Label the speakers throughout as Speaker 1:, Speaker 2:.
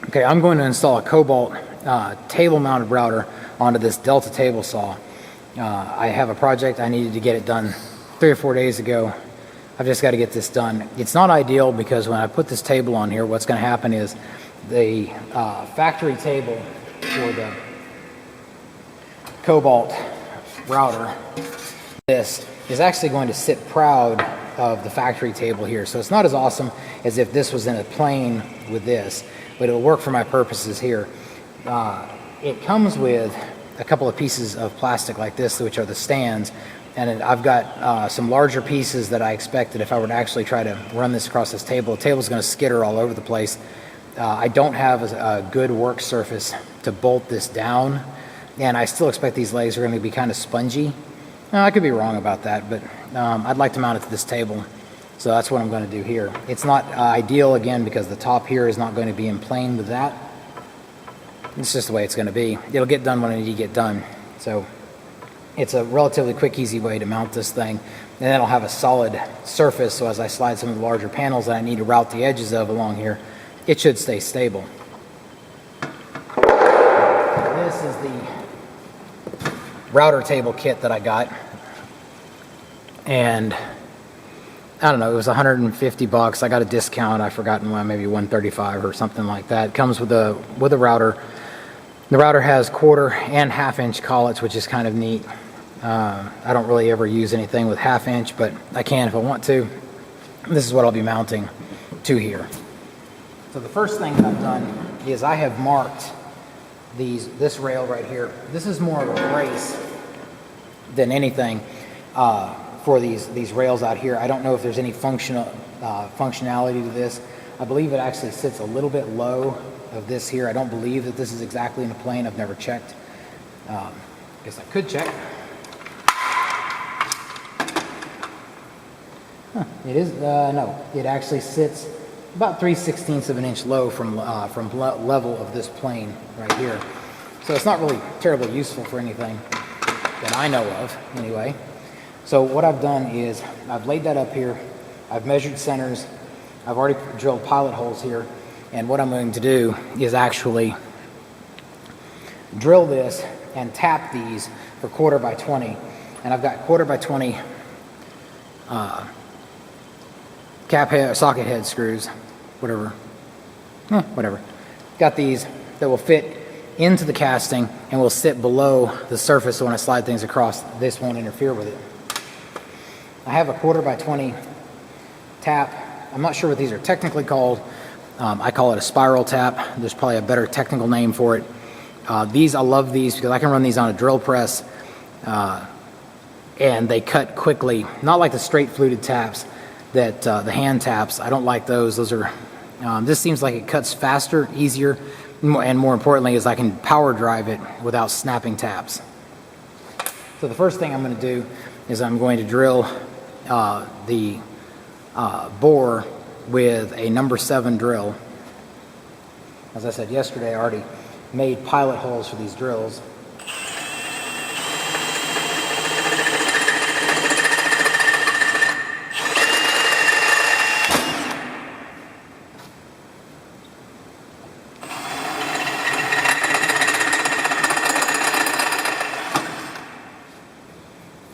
Speaker 1: Okay, I'm going to install a Kobalt table-mounted router onto this Delta table saw. I have a project. I needed to get it done 3 or 4 days ago. I've just got to get this done. It's not ideal because when I put this table on here, what's going to happen is the factory table for the Kobalt router, this is actually going to sit proud of the factory table here. So it's not as awesome as if this was in a plane with this, but it'll work for my purposes here. It comes with a couple of pieces of plastic like this, which are the stands, and I've got some larger pieces that I expected if I were to actually try to run this across this table. The table's going to skitter all over the place. I don't have a good work surface to bolt this down, and I still expect these legs are going to be kind of spongy. I could be wrong about that, but I'd like to mount it to this table, so that's what I'm going to do here. It's not ideal, again, because the top here is not going to be in plane with that. It's just the way it's going to be. It'll get done when I need to get done. So it's a relatively quick, easy way to mount this thing, and then I'll have a solid surface, so as I slide some of the larger panels that I need to route the edges of along here, it should stay stable. This is the router table kit that I got, and I don't know, it was 150 bucks. I got a discount. I've forgotten why, maybe 135 or something like that. It comes with a router. The router has 1/4 and 1/2 inch collets, which is kind of neat. I don't really ever use anything with 1/2 inch, but I can if I want to. This is what I'll be mounting to here. So the first thing that I've done is I have marked this rail right here. This is more of a brace than anything for these rails out here. I don't know if there's any functionality to this. I believe it actually sits a little bit low of this here. I don't believe that this is exactly in a plane. I've never checked. Guess I could check. It is, no, it actually sits about 3/16 of an inch low from level of this plane right here. So it's not really terribly useful for anything that I know of, anyway. So what I've done is I've laid that up here. I've measured centers. I've already drilled pilot holes here. And what I'm going to do is actually drill this and tap these for 1/4 by 20. And I've got 1/4 by 20 cap head, socket head screws, whatever. Got these that will fit into the casting and will sit below the surface, so when I slide things across, this won't interfere with it. I have a 1/4 by 20 tap. I'm not sure what these are technically called. I call it a spiral tap. There's probably a better technical name for it. I love these because I can run these on a drill press, and they cut quickly. Not like the straight fluted taps that the hand taps. I don't like those. Those are. This seems like it cuts faster, easier, and more importantly, is I can power drive it without snapping taps. So the first thing I'm going to do is I'm going to drill the bore with a number 7 drill. As I said yesterday, I already made pilot holes for these drills.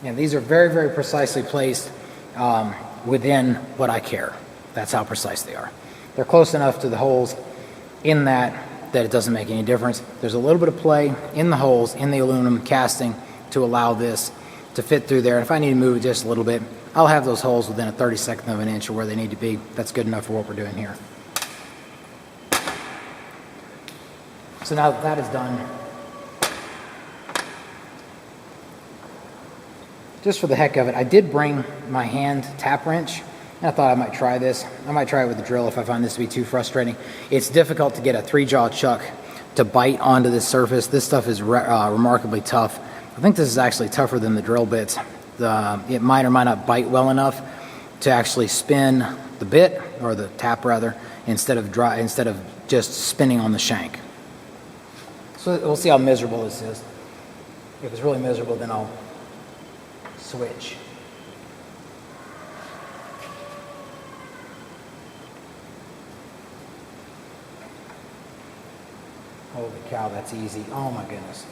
Speaker 1: And these are very, very precisely placed within what I care. That's how precise they are. They're close enough to the holes in that it doesn't make any difference. There's a little bit of play in the holes in the aluminum casting to allow this to fit through there. And if I need to move it just a little bit, I'll have those holes within a 32nd of an inch of where they need to be. That's good enough for what we're doing here. So now that that is done, just for the heck of it, I did bring my hand tap wrench, and I thought I might try this. I might try it with the drill if I find this to be too frustrating. It's difficult to get a 3-jaw chuck to bite onto this surface. This stuff is remarkably tough. I think this is actually tougher than the drill bits. It might or might not bite well enough to actually spin the bit, or the tap rather, instead of just spinning on the shank. So we'll see how miserable this is. If it's really miserable, then I'll switch. Holy cow, that's easy. Oh my goodness.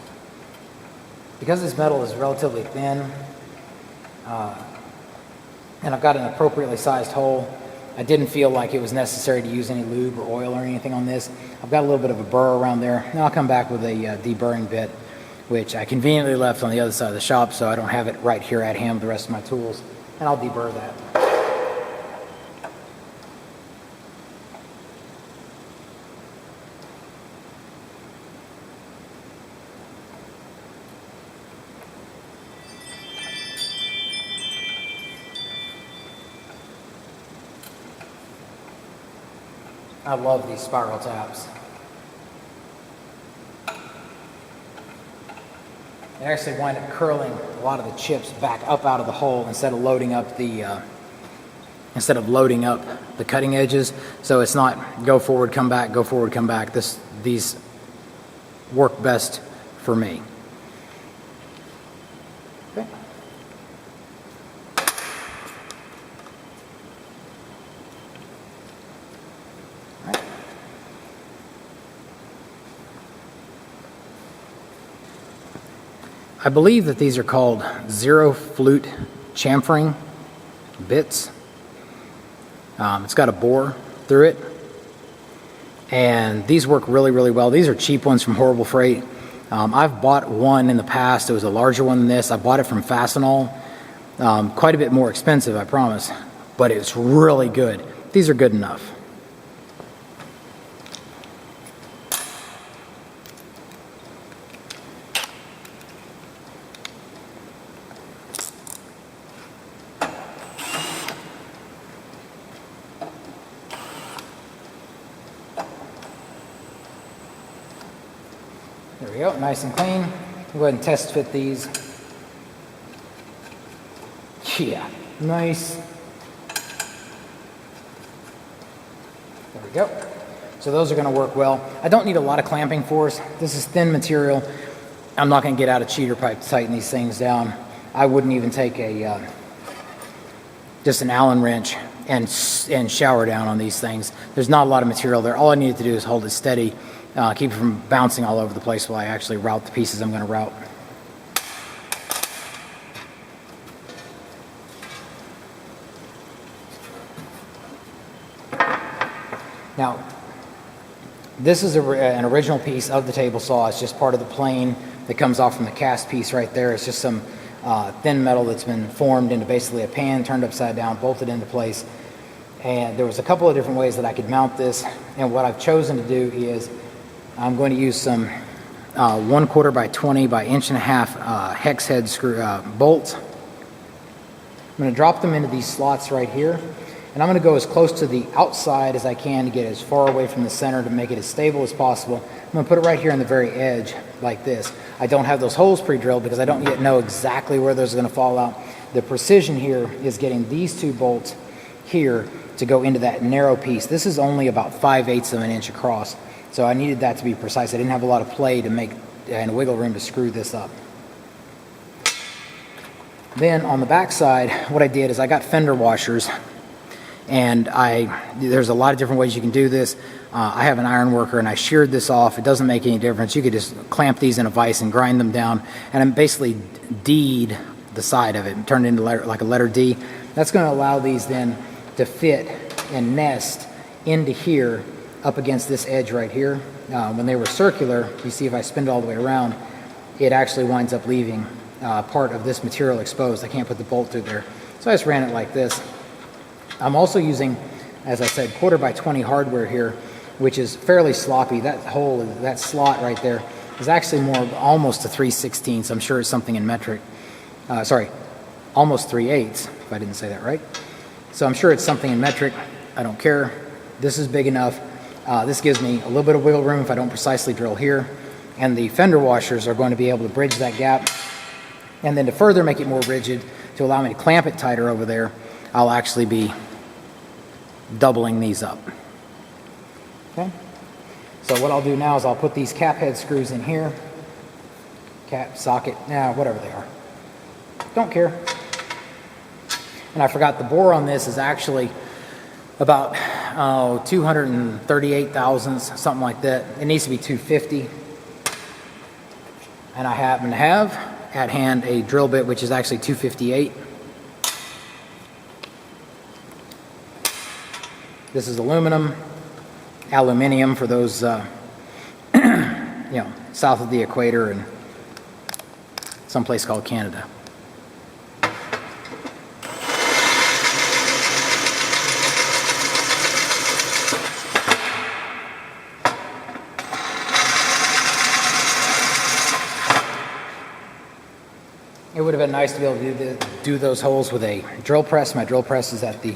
Speaker 1: Because this metal is relatively thin, and I've got an appropriately sized hole, I didn't feel like it was necessary to use any lube or oil or anything on this. I've got a little bit of a burr around there. Now I'll come back with a deburring bit, which I conveniently left on the other side of the shop, so I don't have it right here at hand with the rest of my tools, and I'll deburr that. I love these spiral taps. They actually wind up curling a lot of the chips back up out of the hole instead of loading up the cutting edges. So it's not go forward, come back, go forward, come back. These work best for me. Okay. I believe that these are called zero flute chamfering bits. It's got a bore through it, and these work really, really well. These are cheap ones from Horrible Freight. I've bought one in the past. It was a larger one than this. I bought it from Fastenal. Quite a bit more expensive, I promise, but it's really good. These are good enough. There we go, nice and clean. We'll go ahead and test fit these. Yeah, nice. There we go. So those are going to work well. I don't need a lot of clamping force. This is thin material. I'm not going to get out a cheater pipe to tighten these things down. I wouldn't even take just an Allen wrench and shower down on these things. There's not a lot of material there. All I needed to do is hold it steady. Keep it from bouncing all over the place while I actually route the pieces I'm going to route. Now, this is an original piece of the table saw. It's just part of the plane that comes off from the cast piece right there. It's just some thin metal that's been formed into basically a pan, turned upside down, bolted into place. And there was a couple of different ways that I could mount this. And what I've chosen to do is I'm going to use some 1/4 by 20 by 1.5 hex head screw bolts. I'm going to drop them into these slots right here, and I'm going to go as close to the outside as I can to get as far away from the center to make it as stable as possible. I'm going to put it right here on the very edge like this. I don't have those holes pre-drilled because I don't yet know exactly where those are going to fall out. The precision here is getting these two bolts here to go into that narrow piece. This is only about 5/8 of an inch across. So I needed that to be precise. I didn't have a lot of play to make and wiggle room to screw this up. Then on the back side, what I did is I got fender washers, and there's a lot of different ways you can do this. I have an iron worker, and I sheared this off. It doesn't make any difference. You could just clamp these in a vise and grind them down, and I basically D'd the side of it and turned it into like a letter D. That's going to allow these then to fit and nest into here up against this edge right here. When they were circular, you see if I spin it all the way around, it actually winds up leaving part of this material exposed. I can't put the bolt through there. So I just ran it like this. I'm also using, as I said, 1/4 by 20 hardware here, which is fairly sloppy. That hole, that slot right there, is actually more almost a 3/16. I'm sure it's something in metric. Sorry, almost 3/8, if I didn't say that right. So I'm sure it's something in metric. I don't care. This is big enough. This gives me a little bit of wiggle room if I don't precisely drill here. And the fender washers are going to be able to bridge that gap. And then to further make it more rigid, to allow me to clamp it tighter over there, I'll actually be doubling these up. Okay? So what I'll do now is I'll put these cap head screws in here. Cap, socket, whatever they are. Don't care. And I forgot the bore on this is actually about 238 thousandths, something like that. It needs to be 250. And I happen to have at hand a drill bit, which is actually 258. This is aluminium for those, south of the equator and someplace called Canada. It would have been nice to be able to do those holes with a drill press. My drill press is at the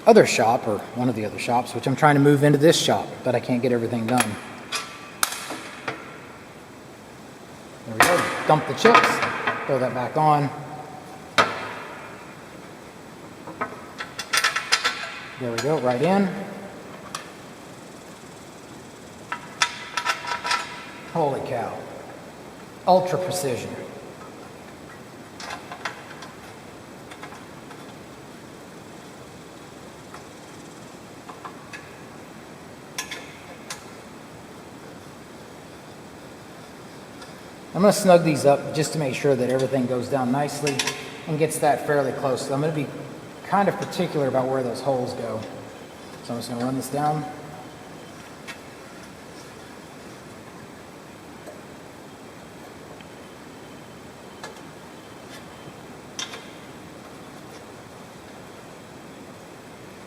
Speaker 1: other shop, or one of the other shops, which I'm trying to move into this shop, but I can't get everything done. There we go. Dump the chips, throw that back on. There we go, right in. Holy cow. Ultra precision. I'm going to snug these up just to make sure that everything goes down nicely and gets that fairly close. So I'm going to be kind of particular about where those holes go. So I'm just going to run this down.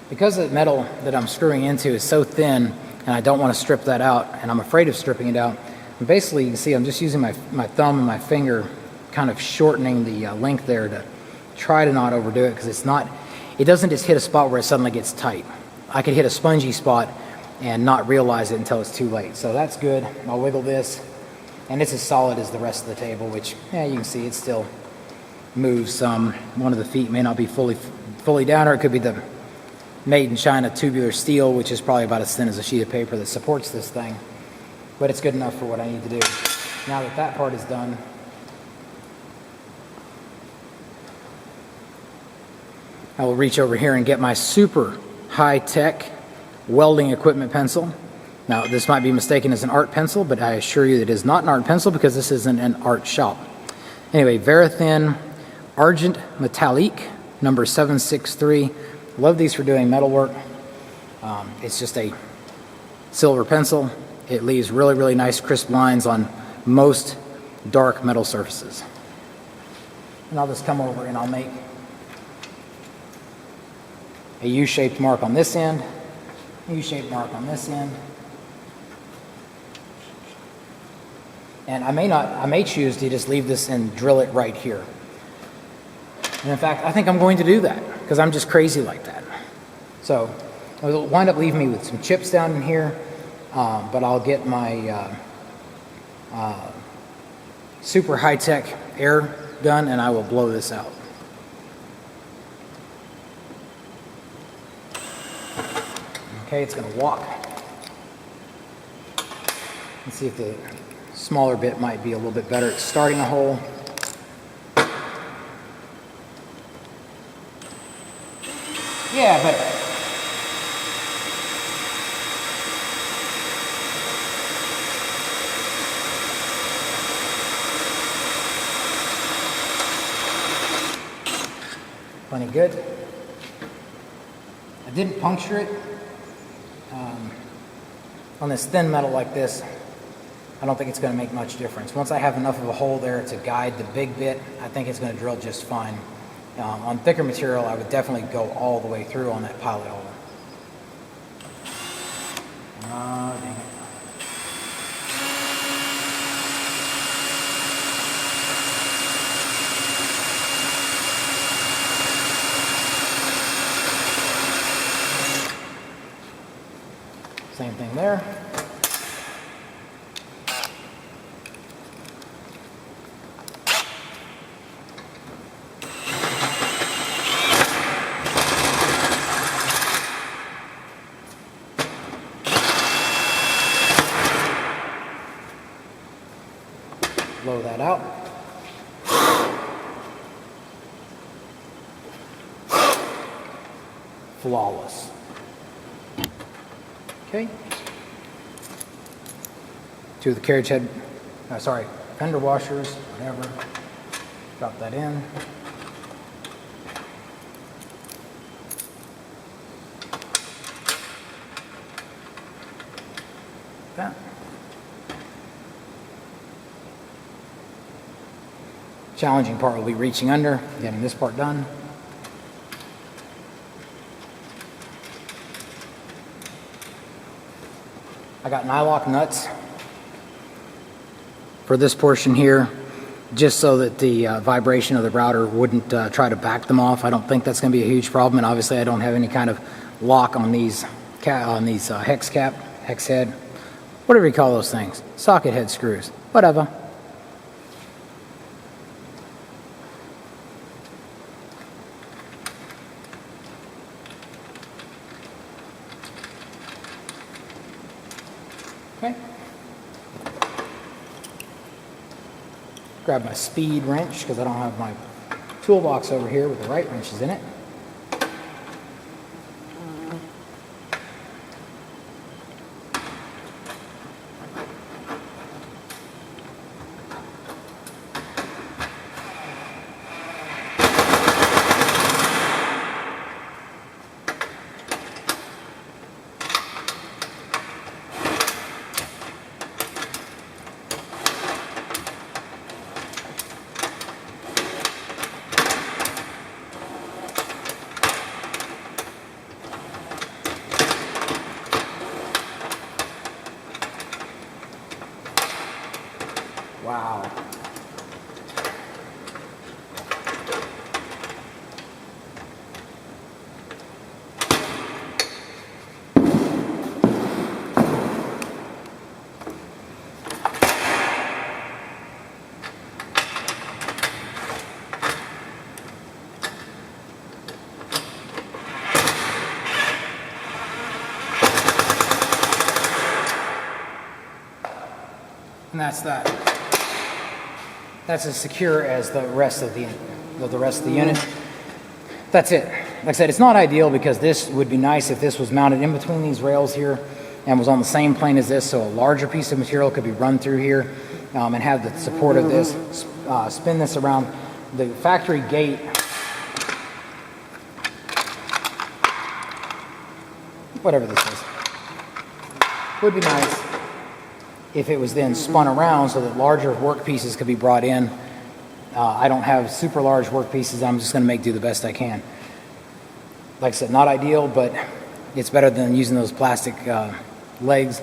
Speaker 1: Because the metal that I'm screwing into is so thin, and I don't want to strip that out, and I'm afraid of stripping it out, and basically you can see I'm just using my thumb and my finger, kind of shortening the length there to try to not overdo it, because it doesn't just hit a spot where it suddenly gets tight. I could hit a spongy spot and not realize it until it's too late. So that's good. I'll wiggle this, and it's as solid as the rest of the table, which, yeah, you can see it still moves some. One of the feet may not be fully down, or it could be the made in China tubular steel, which is probably about as thin as a sheet of paper that supports this thing. But it's good enough for what I need to do. Now that that part is done, I will reach over here and get my super high-tech welding equipment pencil. Now, this might be mistaken as an art pencil, but I assure you it is not an art pencil because this isn't an art shop. Anyway, Verithin Argent Metallique, number 763. Love these for doing metal work. It's just a silver pencil. It leaves really, really nice crisp lines on most dark metal surfaces. And I'll just come over and I'll make a U-shaped mark on this end, U-shaped mark on this end. And I may choose to just leave this and drill it right here. And in fact, I think I'm going to do that because I'm just crazy like that. So it'll wind up leaving me with some chips down in here, but I'll get my super high-tech air gun and I will blow this out. Okay, it's going to walk. Let's see if the smaller bit might be a little bit better at starting a hole. Yeah, better. Plenty good. I didn't puncture it. On this thin metal like this, I don't think it's going to make much difference. Once I have enough of a hole there to guide the big bit, I think it's going to drill just fine. On thicker material, I would definitely go all the way through on that pilot hole. Dang it. Same thing there. Blow that out. Flawless. Okay. To the carriage head, fender washers, whatever. Drop that in. That. Challenging part will be reaching under, getting this part done. I got nylock nuts for this portion here, just so that the vibration of the router wouldn't try to back them off. I don't think that's going to be a huge problem, and obviously I don't have any kind of lock on these hex head, whatever you call those things, socket head screws, whatever. Okay. Grab my speed wrench because I don't have my toolbox over here with the right wrenches in it. Wow. And that's that. That's as secure as the rest of the unit. That's it. Like I said, it's not ideal because this would be nice if this was mounted in between these rails here and was on the same plane as this, so a larger piece of material could be run through here and have the support of this. Spin this around. The factory gate whatever this is would be nice if it was then spun around so that larger work pieces could be brought in. I don't have super large work pieces. I'm just going to make do the best I can. Like I said, not ideal, but it's better than using those plastic legs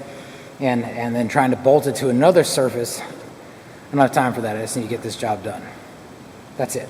Speaker 1: and then trying to bolt it to another surface. I don't have time for that. I just need to get this job done. That's it.